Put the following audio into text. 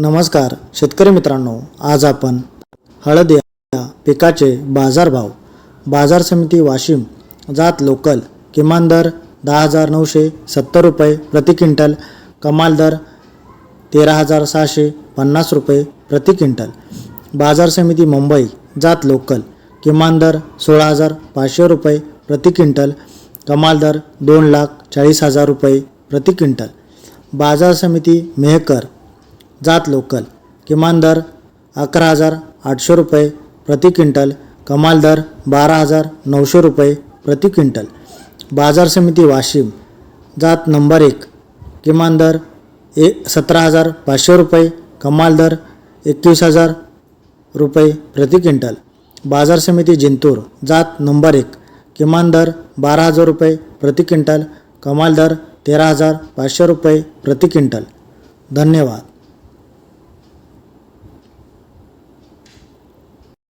नमस्कार शेतकरी मित्रांनो, आज आपण हळद या पिकाचे बाजारभाव बाजार समिती वाशिम जात लोकल किमान दर 10,970 रुपये प्रति क्विंटल, कमाल दर 13,650 रुपये प्रति क्विंटल, बाजार समिती मुंबई जात लोकल किमान दर 16,500 रुपये प्रति क्विंटल, कमाल दर 2,40,000 रुपये प्रति क्विंटल, बाजार समिती मेहकर जात लोकल किमान दर 11,800 रुपये प्रति क्विंटल, कमाल दर 12,900 रुपये प्रति क्विंटल, बाजार समिती वाशिम जात नंबर 1 किमान दर 17,500 रुपये, कमाल दर 21,000 रुपये प्रति क्विंटल, बाजार समिती जिंतूर जात नंबर 1 किमान दर 12,000 रुपये प्रति क्विंटल, कमाल दर 13,500 रुपये प्रति क्विंटल. धन्यवाद.